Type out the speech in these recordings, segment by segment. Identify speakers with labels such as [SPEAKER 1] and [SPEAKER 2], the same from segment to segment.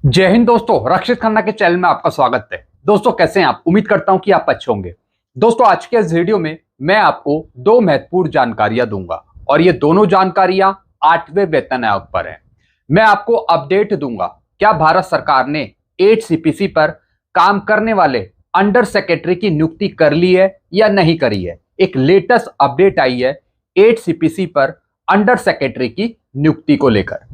[SPEAKER 1] जय हिंद दोस्तों, रक्षित खन्ना के चैनल में आपका स्वागत है। दोस्तों कैसे हैं आप? उम्मीद करता हूं कि आप अच्छे होंगे। दोस्तों आज के इस वीडियो में मैं आपको दो महत्वपूर्ण जानकारियां दूंगा और ये दोनों जानकारियां 8वें वेतन आयोग पर हैं। मैं आपको अपडेट दूंगा क्या भारत सरकार ने 8 सीपीसी पर काम करने वाले अंडर सेक्रेटरी की नियुक्ति कर ली है या नहीं करी है। एक लेटेस्ट अपडेट आई है 8 सीपीसी पर अंडर सेक्रेटरी की नियुक्ति को लेकर।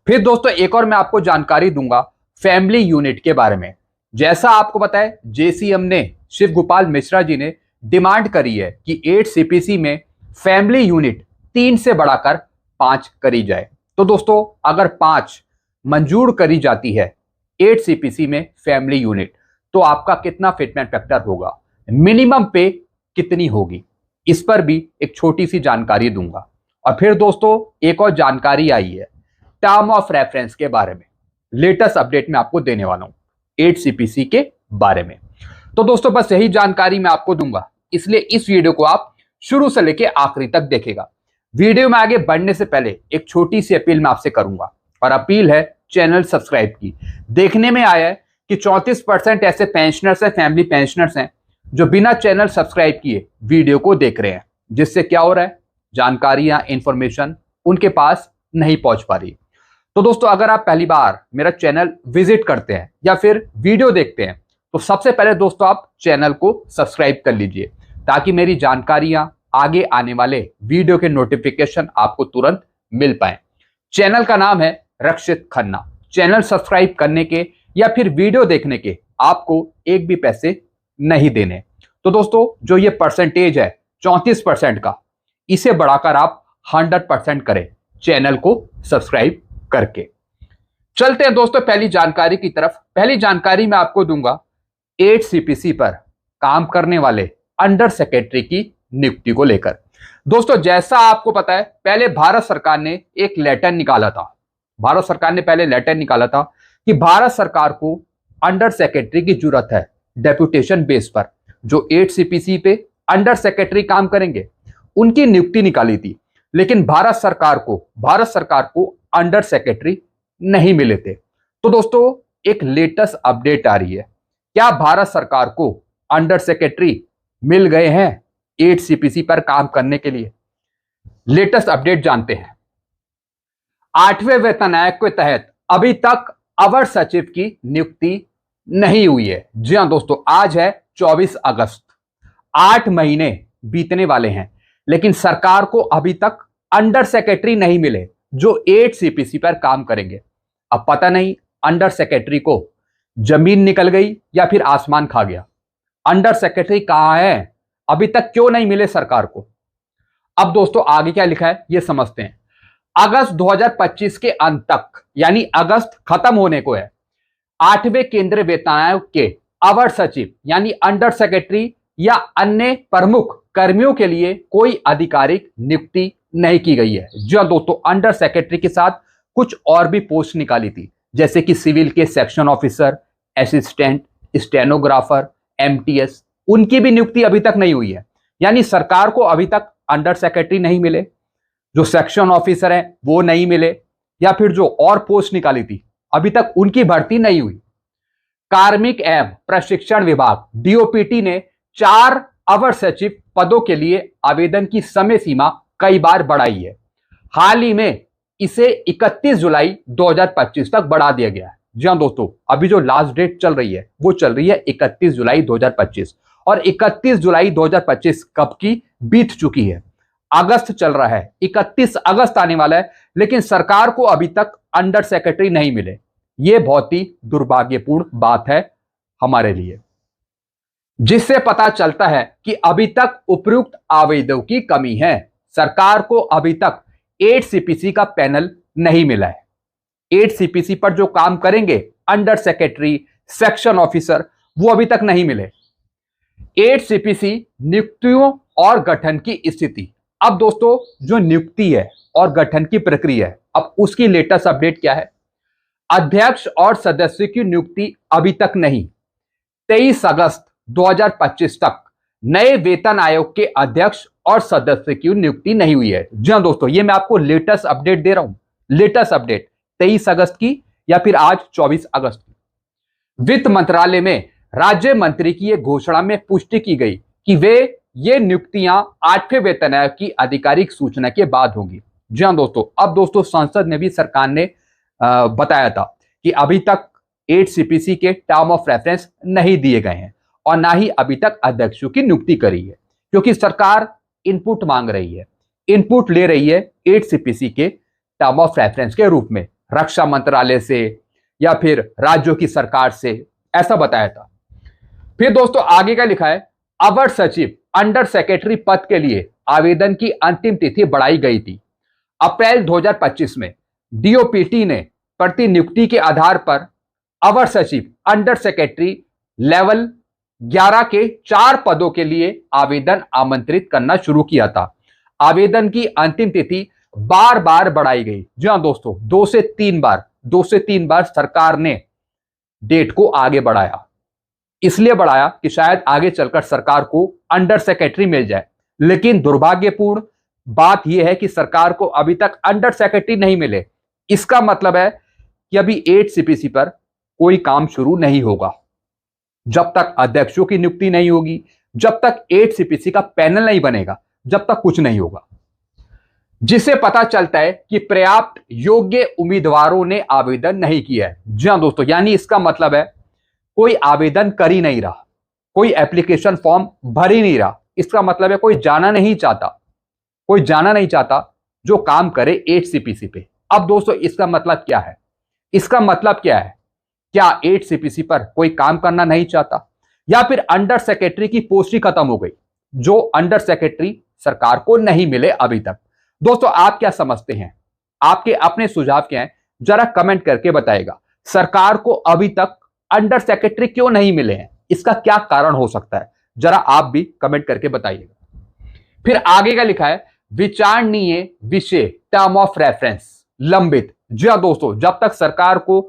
[SPEAKER 1] फिर दोस्तों एक और मैं आपको जानकारी दूंगा फैमिली यूनिट के बारे में। जैसा आपको पता है जेसीएम ने, शिव गोपाल मिश्रा जी ने डिमांड करी है कि 8 सीपीसी में फैमिली यूनिट 3 से बढ़ाकर 5 करी जाए। तो दोस्तों अगर 5 मंजूर करी जाती है 8 सीपीसी में फैमिली यूनिट, तो आपका कितना फिटमेंट फैक्टर होगा, मिनिमम पे कितनी होगी, इस पर भी एक छोटी सी जानकारी दूंगा। और फिर दोस्तों एक और जानकारी आई है टर्म ऑफ रेफरेंस के बारे में। लेटेस्ट अपडेट में आपको देने वाला हूं 8 सीपीसी के बारे में। तो दोस्तों बस यही जानकारी मैं आपको दूंगा, इसलिए इस वीडियो को आप शुरू से लेकर आखिरी तक देखेगा। वीडियो में आगे बढ़ने से पहले एक छोटी सी अपील मैं आपसे करूंगा, और अपील है चैनल सब्सक्राइब की। देखने में आया है कि 34% ऐसे पेंशनर्स हैं, फैमिली पेंशनर्स हैं जो बिना चैनल सब्सक्राइब किए वीडियो को देख रहे हैं, जिससे क्या हो रहा है, जानकारियां, इंफॉर्मेशन उनके पास नहीं पहुंच पा रही। तो दोस्तों अगर आप पहली बार मेरा चैनल विजिट करते हैं या फिर वीडियो देखते हैं, तो सबसे पहले दोस्तों आप चैनल को सब्सक्राइब कर लीजिए, ताकि मेरी जानकारियां, आगे आने वाले वीडियो के नोटिफिकेशन आपको तुरंत मिल पाए। चैनल का नाम है रक्षित खन्ना। चैनल सब्सक्राइब करने के या फिर वीडियो देखने के आपको एक भी पैसे नहीं देने। तो दोस्तों जो ये परसेंटेज है 34% का, इसे बढ़ाकर आप 100% करें चैनल को सब्सक्राइब करके। चलते हैं दोस्तों पहली जानकारी की तरफ। पहली जानकारी मैं आपको दूंगा 8 सीपीसी पर काम करने वाले अंडर सेक्रेटरी की नियुक्ति को लेकर। दोस्तों जैसा आपको पता है पहले भारत सरकार ने एक लेटर निकाला था। भारत सरकार ने पहले लेटर निकाला था कि भारत सरकार को अंडर सेक्रेटरी की जरूरत है डेप्यूटेशन बेस पर। जो 8 सीपीसी पे अंडर सेक्रेटरी काम करेंगे उनकी नियुक्ति निकाली थी, लेकिन भारत सरकार को अंडर सेक्रेटरी नहीं मिले थे। तो दोस्तों एक लेटेस्ट अपडेट आ रही है, क्या भारत सरकार को अंडर सेक्रेटरी मिल गए हैं 8 सीपीसी पर काम करने के लिए? लेटेस्ट अपडेट जानते हैं। 8वें वेतन आयोग के तहत अभी तक अवर सचिव की नियुक्ति नहीं हुई है। जी हां दोस्तों, आज है 24 अगस्त, 8 महीने बीतने वाले हैं, लेकिन सरकार को अभी तक अंडर सेक्रेटरी नहीं मिले जो 8 सीपीसी पर काम करेंगे। अब पता नहीं अंडर सेक्रेटरी को जमीन निकल गई या फिर आसमान खा गया। अंडर सेक्रेटरी कहां है, अभी तक क्यों नहीं मिले सरकार को? अब दोस्तों आगे क्या लिखा है ये समझते हैं। अगस्त 2025 के अंत तक, यानी अगस्त खत्म होने को है, 8वें केंद्रीय वेतन आयोग के अवर सचिव यानी अंडर सेक्रेटरी या अन्य प्रमुख कर्मियों के लिए कोई आधिकारिक नियुक्ति नहीं की गई है। जो दोस्तों अंडर सेक्रेटरी के साथ कुछ और भी पोस्ट निकाली थी, जैसे कि सिविल के section officer, assistant, stenographer, MTS, उनकी भी नियुक्ति अभी तक नहीं हुई है। यानी सरकार को अभी तक अंडर सेक्रेटरी नहीं मिले, जो सेक्शन ऑफिसर हैं वो नहीं मिले, या फिर जो और पोस्ट निकाली थी अभी तक उनकी भर्ती नहीं हुई। कार्मिक एवं प्रशिक्षण विभाग डीओपीटी ने 4 अवर सचिव पदों के लिए आवेदन की समय सीमा कई बार बढ़ाई है। हाल ही में इसे 31 जुलाई 2025 तक बढ़ा दिया गया है। जी हां दोस्तों, अभी जो लास्ट डेट चल रही है वो चल रही है 31 जुलाई 2025, और 31 जुलाई 2025 कब की बीत चुकी है। अगस्त चल रहा है, 31 अगस्त आने वाला है, लेकिन सरकार को अभी तक अंडर सेक्रेटरी नहीं मिले। यह बहुत ही दुर्भाग्यपूर्ण बात है हमारे लिए, जिससे पता चलता है कि अभी तक उपयुक्त आवेदकों की कमी है। सरकार को अभी तक 8 सीपीसी का पैनल नहीं मिला है। 8 सीपीसी पर जो काम करेंगे अंडर सेक्रेटरी, सेक्शन ऑफिसर, वो अभी तक नहीं मिले। 8 सीपीसी नियुक्तियों और गठन की स्थिति। अब दोस्तों जो नियुक्ति है और गठन की प्रक्रिया है, अब उसकी लेटेस्ट अपडेट क्या है? अध्यक्ष और सदस्य की नियुक्ति अभी तक नहीं। 23 अगस्त 2025 तक नए वेतन आयोग के अध्यक्ष और सदस्य की नियुक्ति नहीं हुई है। जी हां दोस्तों, ये मैं आपको लेटेस्ट अपडेट दे रहा हूं। लेटेस्ट अपडेट 23 अगस्त की या फिर आज 24 अगस्त में वित्त मंत्रालय में राज्य मंत्री की यह घोषणा में पुष्टि की गई कि ये नियुक्तियां 8वें वेतन आयोग की आधिकारिक सूचना के बाद होंगी। जी हाँ दोस्तों, अब दोस्तों संसद में भी सरकार ने बताया था कि अभी तक 8 सीपीसी के टर्म ऑफ रेफरेंस नहीं दिए गए हैं और ना ही अभी तक अध्यक्षों की नियुक्ति करी है, क्योंकि सरकार इनपुट मांग रही है, इनपुट ले रही है 8 सीपीसी के टर्म ऑफ रेफरेंस के रूप में रक्षा मंत्रालय से या फिर राज्यों की सरकार से, ऐसा बताया था। फिर दोस्तों आगे का लिखा है, अवर सचिव अंडर सेक्रेटरी पद के लिए आवेदन की अंतिम तिथि बढ़ाई गई थी। अप्रैल 2025 में डीओपीटी ने प्रतिनियुक्ति के आधार पर अवर सचिव अंडर सेक्रेटरी लेवल 11 के 4 पदों के लिए आवेदन आमंत्रित करना शुरू किया था। आवेदन की अंतिम तिथि बार बार बढ़ाई गई। जी हाँ दोस्तों, 2 से 3 बार सरकार ने डेट को आगे बढ़ाया। इसलिए बढ़ाया कि शायद आगे चलकर सरकार को अंडर सेक्रेटरी मिल जाए, लेकिन दुर्भाग्यपूर्ण बात यह है कि सरकार को अभी तक अंडर सेक्रेटरी नहीं मिले। इसका मतलब है कि अभी 8 सीपीसी पर कोई काम शुरू नहीं होगा जब तक अध्यक्षों की नियुक्ति नहीं होगी, जब तक 8 सीपीसी का पैनल नहीं बनेगा, जब तक कुछ नहीं होगा, जिससे पता चलता है कि पर्याप्त योग्य उम्मीदवारों ने आवेदन नहीं किया है। जी हाँ दोस्तों, यानी इसका मतलब है कोई आवेदन कर ही नहीं रहा, कोई एप्लीकेशन फॉर्म भर ही नहीं रहा। इसका मतलब है कोई जाना नहीं चाहता जो काम करे 8 सीपीसी पे। अब दोस्तों इसका मतलब क्या है? क्या 8 सीपीसी पर कोई काम करना नहीं चाहता, या फिर अंडर सेक्रेटरी की पोस्ट ही खत्म हो गई, जो अंडर सेक्रेटरी सरकार को नहीं मिले अभी तक? दोस्तों आप क्या समझते हैं? आपके अपने सुझाव क्या हैं? जरा कमेंट करके बताइएगा। सरकार को अभी तक अंडर सेक्रेटरी क्यों नहीं मिले हैं? इसका क्या कारण हो सकता है? जरा आप भी कमेंट करके बताइएगा। फिर आगे का लिखा है, विचारणीय विषय टर्म ऑफ रेफरेंस लंबित। जी हाँ दोस्तों, जब तक सरकार को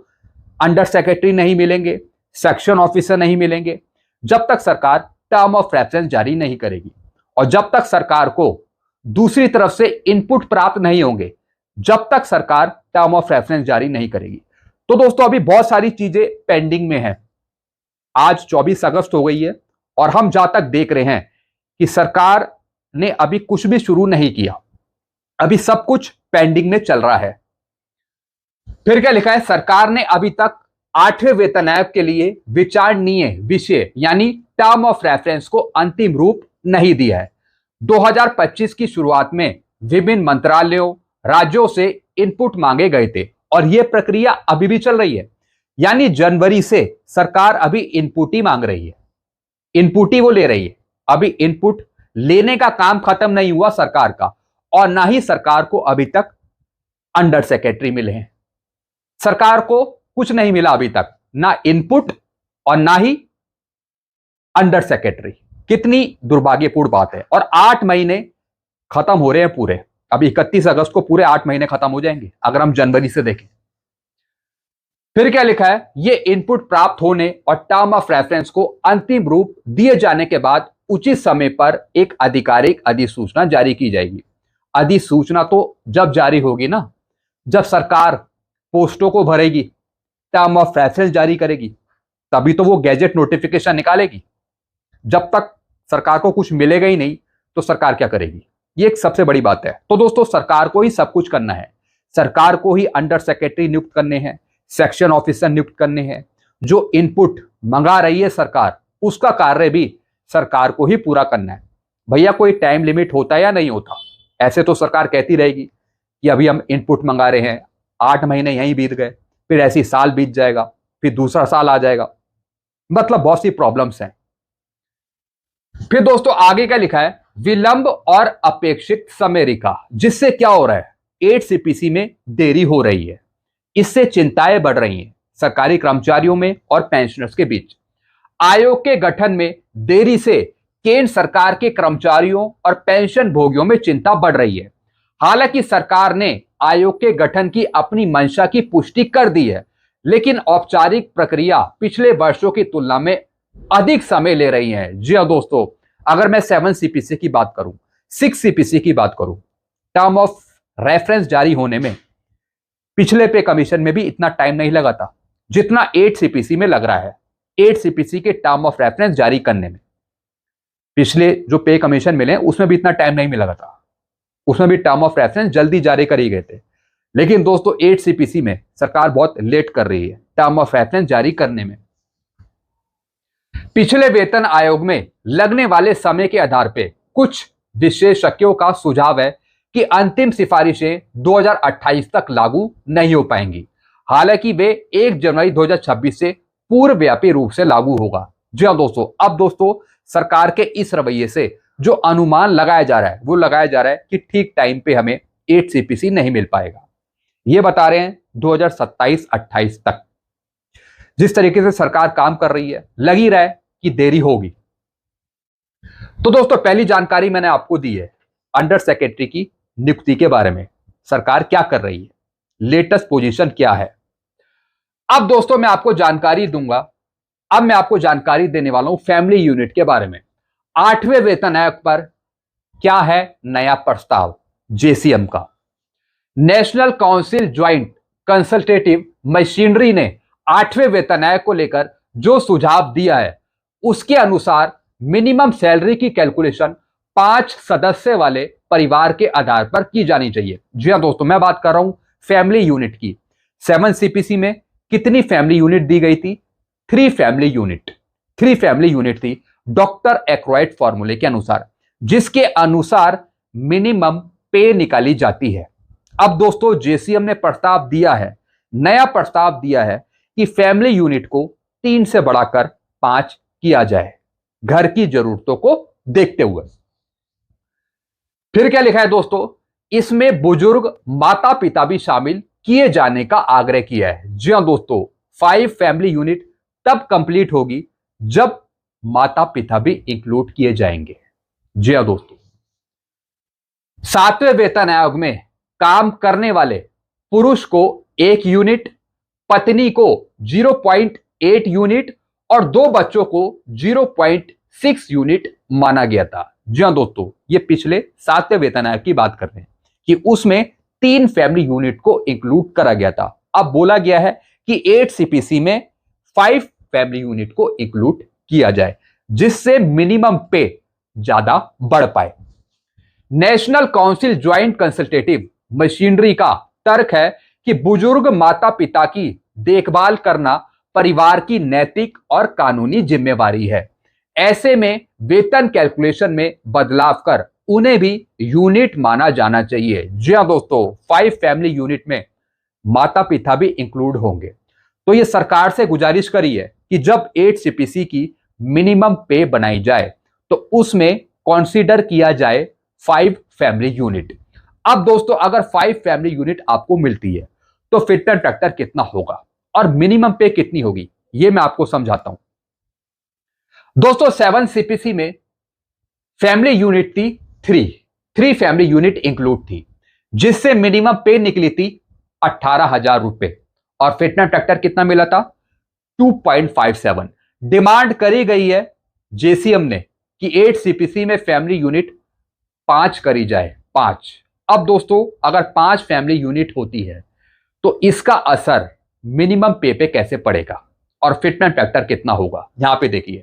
[SPEAKER 1] अंडर सेक्रेटरी नहीं मिलेंगे, सेक्शन ऑफिसर नहीं मिलेंगे, जब तक सरकार टर्म ऑफ रेफरेंस जारी नहीं करेगी और जब तक सरकार को दूसरी तरफ से इनपुट प्राप्त नहीं होंगे, जब तक सरकार टर्म ऑफ रेफरेंस जारी नहीं करेगी। तो दोस्तों अभी बहुत सारी चीजें पेंडिंग में हैं। आज 24 अगस्त हो गई है और हम जहां तक देख रहे हैं कि सरकार ने अभी कुछ भी शुरू नहीं किया, अभी सब कुछ पेंडिंग में चल रहा है। फिर क्या लिखा है, सरकार ने अभी तक 8वें वेतन आयोग के लिए विचारणीय विषय यानी टर्म ऑफ रेफरेंस को अंतिम रूप नहीं दिया है। 2025 की शुरुआत में विभिन्न मंत्रालयों, राज्यों से इनपुट मांगे गए थे और यह प्रक्रिया अभी भी चल रही है। यानी जनवरी से सरकार अभी इनपुट ही मांग रही है, इनपुट ही वो ले रही है। अभी इनपुट लेने का काम खत्म नहीं हुआ सरकार का, और ना ही सरकार को अभी तक अंडर सेक्रेटरी मिले हैं। सरकार को कुछ नहीं मिला अभी तक, ना इनपुट और ना ही अंडर सेक्रेटरी। कितनी दुर्भाग्यपूर्ण बात है। और 8 महीने खत्म हो रहे हैं पूरे, अभी 31 अगस्त को पूरे 8 महीने खत्म हो जाएंगे अगर हम जनवरी से देखें। फिर क्या लिखा है, ये इनपुट प्राप्त होने और टर्म ऑफ रेफरेंस को अंतिम रूप दिए जाने के बाद उचित समय पर एक आधिकारिक अधिसूचना जारी की जाएगी। अधिसूचना तो जब जारी होगी ना, जब सरकार पोस्टों को भरेगी, टर्म ऑफ रेफरेंस जारी करेगी, तभी तो वो गैजेट नोटिफिकेशन निकालेगी। जब तक सरकार को कुछ मिलेगा ही नहीं तो सरकार क्या करेगी? ये एक सबसे बड़ी बात है। तो दोस्तों सरकार को ही सब कुछ करना है, सरकार को ही अंडर सेक्रेटरी नियुक्त करने हैं, सेक्शन ऑफिसर नियुक्त करने हैं। जो इनपुट मंगा रही है सरकार, उसका कार्य भी सरकार को ही पूरा करना है। भैया कोई टाइम लिमिट होता है या नहीं होता? ऐसे तो सरकार कहती रहेगी कि अभी हम इनपुट मंगा रहे हैं, 8 महीने यहीं बीत गए, फिर ऐसी साल बीत जाएगा, फिर दूसरा साल आ जाएगा, मतलब बहुत सी प्रॉब्लम्स हैं। फिर दोस्तों आगे क्या लिखा है, विलंब और अपेक्षित समय रेखा, जिससे क्या हो रहा है, 8 सीपीसी में देरी हो रही है। इससे चिंताएं बढ़ रही हैं सरकारी कर्मचारियों में और पेंशनर्स के बीच। आयोग के गठन में देरी से केंद्र सरकार के कर्मचारियों और पेंशन भोगियों में चिंता बढ़ रही है। हालांकि सरकार ने आयोग के गठन की अपनी मंशा की पुष्टि कर दी है, लेकिन औपचारिक प्रक्रिया पिछले वर्षों की तुलना में अधिक समय ले रही है। जी हाँ दोस्तों, अगर मैं 7 सीपीसी की बात करूं, 6 सीपीसी की बात करूं, टर्म ऑफ रेफरेंस जारी होने में पिछले पे कमीशन में भी इतना टाइम नहीं लगा था जितना 8 सीपीसी में लग रहा है। 8 सीपीसी के टर्म ऑफ रेफरेंस जारी करने में, पिछले जो पे कमीशन मिले उसमें भी इतना टाइम नहीं मिला था, उसमें भी टर्म ऑफ रेफरेंस जल्दी जारी कर ही गए थे। लेकिन दोस्तों 8 सीपीसी में सरकार बहुत लेट कर रही है टर्म ऑफ रेफरेंस जारी करने में। पिछले वेतन आयोग में लगने वाले समय के आधार पर कुछ विशेषज्ञों का सुझाव है कि अंतिम सिफारिशें 2028 तक लागू नहीं हो पाएंगी, हालांकि वे 1 जनवरी 2026 से पूर्वव्यापी रूप से लागू होगा। जी हाँ दोस्तों, अब दोस्तों सरकार के इस रवैये से जो अनुमान लगाया जा रहा है वो लगाया जा रहा है कि ठीक टाइम पे हमें 8 सीपीसी नहीं मिल पाएगा। ये बता रहे हैं 2027-28 तक। जिस तरीके से सरकार काम कर रही है, लग ही रहा है कि देरी होगी। तो दोस्तों पहली जानकारी मैंने आपको दी है अंडर सेक्रेटरी की नियुक्ति के बारे में, सरकार क्या कर रही है, लेटेस्ट पोजीशन क्या है। अब दोस्तों मैं आपको जानकारी दूंगा, अब मैं आपको जानकारी देने वाला हूं फैमिली यूनिट के बारे में। 8वें वेतन आयोग पर क्या है नया प्रस्ताव जेसीएम का। National council joint consultative machinery ने 8वें वेतन आयोग को लेकर जो सुझाव दिया है उसके अनुसार मिनिमम सैलरी की कैलकुलेशन 5 सदस्य वाले परिवार के आधार पर की जानी चाहिए। जी हाँ दोस्तों, मैं बात कर रहा हूं फैमिली यूनिट की। 7 सीपीसी में कितनी फैमिली यूनिट दी गई थी? 3 फैमिली यूनिट। 3 फैमिली यूनिट थी डॉक्टर एक्रोइड फॉर्मूले के अनुसार, जिसके अनुसार मिनिमम पे निकाली जाती है। अब दोस्तों जेसीएम ने प्रस्ताव दिया है, नया प्रस्ताव दिया है कि फैमिली यूनिट को 3 से बढ़ाकर 5 किया जाए घर की जरूरतों को देखते हुए। फिर क्या लिखा है दोस्तों, इसमें बुजुर्ग माता पिता भी शामिल किए जाने का आग्रह किया है। जी हां दोस्तों, 5 फैमिली यूनिट तब कंप्लीट होगी जब माता पिता भी इंक्लूड किए जाएंगे। जी हां दोस्तों, 7वें वेतन आयोग में काम करने वाले पुरुष को 1 यूनिट, पत्नी को 0.8 यूनिट और 2 बच्चों को 0.6 यूनिट माना गया था। जी हां दोस्तों, ये पिछले 7वें वेतन आयोग की बात कर रहे हैं कि उसमें 3 फैमिली यूनिट को इंक्लूड करा गया था। अब बोला गया है कि 8 सीपीसी में 5 फैमिली यूनिट को इंक्लूड किया जाए, जिससे मिनिमम पे ज्यादा बढ़ पाए। National council joint consultative machinery का तर्क है कि बुजुर्ग माता पिता की देखभाल करना परिवार की नैतिक और कानूनी जिम्मेवारी है। ऐसे में वेतन कैलकुलेशन में बदलाव कर उन्हें भी यूनिट माना जाना चाहिए। जी हां दोस्तों, 5 फैमिली यूनिट में माता पिता भी इंक्लूड होंगे। तो ये सरकार से गुजारिश करी है कि जब 8 सीपीसी की मिनिमम पे बनाई जाए तो उसमें कंसीडर किया जाए 5 फैमिली यूनिट। अब दोस्तों अगर 5 फैमिली यूनिट आपको मिलती है तो फिटमेंट फैक्टर कितना होगा और मिनिमम पे कितनी होगी, ये मैं आपको समझाता हूं। दोस्तों 7 सीपीसी में फैमिली यूनिट थी 3 फैमिली यूनिट इंक्लूड थी, जिससे मिनिमम पे निकली थी 18,000 रुपए और फिटमेंट फैक्टर कितना मिला था 2.57। डिमांड करी गई है जेसीएम ने कि 8 सीपीसी में फैमिली यूनिट 5 करी जाए, 5। अब दोस्तों अगर 5 फैमिली यूनिट होती है तो इसका असर मिनिमम पे पे कैसे पड़ेगा और फिटमेंट फैक्टर कितना होगा, यहां पे देखिए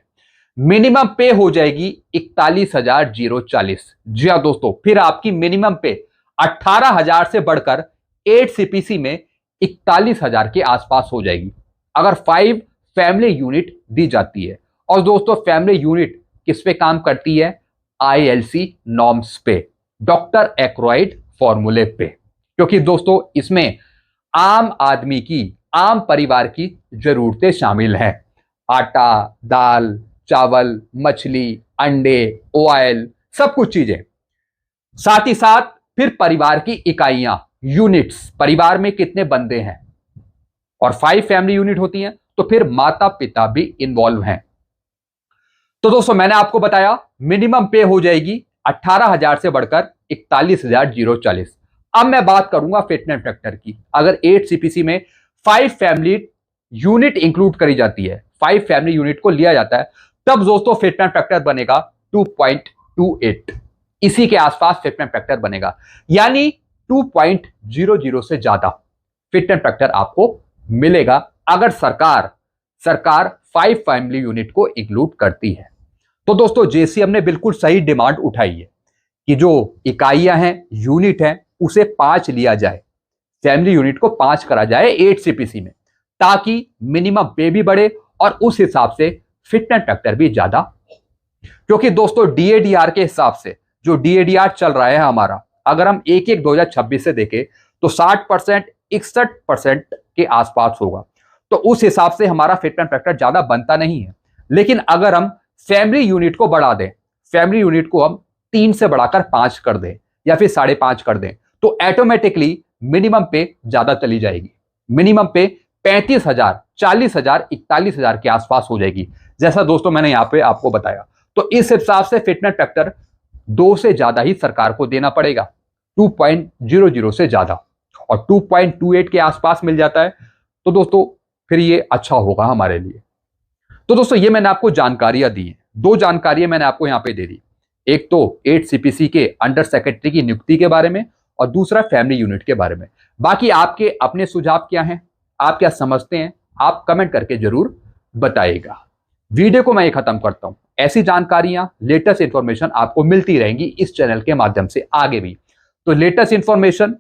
[SPEAKER 1] मिनिमम पे हो जाएगी 41,040। जी हां दोस्तों, फिर आपकी मिनिमम पे 18,000 से बढ़कर 8 सीपीसी में 41,000 के आसपास हो जाएगी अगर 5 फैमिली यूनिट दी जाती है। और दोस्तों फैमिली यूनिट किस पे काम करती है? ILC नॉर्म्स पे, डॉक्टर एक्रोइड फॉर्मूले पे, क्योंकि दोस्तों इसमें आम आदमी की, आम परिवार की जरूरतें शामिल हैं। आटा, दाल, चावल, मछली, अंडे, ऑयल, सब कुछ चीजें। साथ ही साथ फिर परिवार की इकाइयां, यूनिट्स, परिवार में कितने बंदे हैं, और 5 फैमिली यूनिट होती हैं तो फिर माता पिता भी इन्वॉल्व हैं। तो दोस्तों मैंने आपको बताया मिनिमम पे हो जाएगी 18,000 से बढ़कर 41,040। अब मैं बात करूंगा फिटमेंट फैक्टर की। अगर 8 सीपीसी में 5 फैमिली यूनिट इंक्लूड करी जाती है, 5 फैमिली यूनिट को लिया जाता है, तब दोस्तों फिटमेंट फैक्टर बनेगा 2.28। इसी के आसपास फिटमेंट फैक्टर बनेगा, यानी 2.00 से ज्यादा फिट एंड फैक्टर आपको मिलेगा अगर सरकार 5 फैमिली यूनिट को इंक्लूड करती है। तो दोस्तों जेसीएम ने बिल्कुल सही डिमांड उठाई है कि जो इकाइयां हैं, यूनिट हैं, उसे 5 लिया जाए, फैमिली यूनिट को 5 करा जाए 8 सीपीसी में, ताकि मिनिमम पे भी बढ़े और उस हिसाब से फिट एंड फैक्टर भी ज्यादा हो। क्योंकि दोस्तों डीएडीआर के हिसाब से जो डीएडीआर चल रहा है हमारा, अगर हम 1/1/2026 से देखें तो 60% 61% के आसपास होगा। तो उस हिसाब से हमारा फिट एंड फैक्टर ज्यादा बनता नहीं है। लेकिन अगर हम फैमिली यूनिट को बढ़ा दें, फैमिली यूनिट को हम 3 से बढ़ाकर 5 कर दें या फिर 5.5 कर दें, तो ऑटोमेटिकली मिनिमम पे ज्यादा चली जाएगी। मिनिमम पे 35,000, 40,000, 41,000 के आसपास हो जाएगी, जैसा दोस्तों मैंने यहां पे आपको बताया। तो इस हिसाब से फिटनेस फैक्टर 2 से ज्यादा ही सरकार को देना पड़ेगा, 2.00 से ज्यादा, और 2.28 के आसपास मिल जाता है तो दोस्तों फिर ये अच्छा होगा हमारे लिए। तो दोस्तों ये मैंने आपको जानकारियां दी हैं, 2 जानकारियां मैंने आपको यहां पे दे दी। एक तो 8 सीपीसी के अंडर सेक्रेटरी की नियुक्ति के बारे में और दूसरा फैमिली यूनिट के बारे में। बाकी आपके अपने सुझाव क्या हैं, आप क्या समझते हैं, आप कमेंट करके जरूर बताइएगा। वीडियो को मैं ये खत्म करता हूं। ऐसी जानकारियां, लेटेस्ट इंफॉर्मेशन आपको मिलती रहेंगी इस चैनल के माध्यम से आगे भी। तो लेटेस्ट इंफॉर्मेशन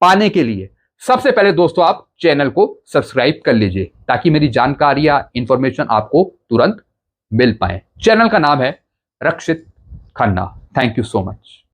[SPEAKER 1] पाने के लिए सबसे पहले दोस्तों आप चैनल को सब्सक्राइब कर लीजिए, ताकि मेरी जानकारियां, इंफॉर्मेशन आपको तुरंत मिल पाए। चैनल का नाम है Rakshit Khanna. Thank you so much.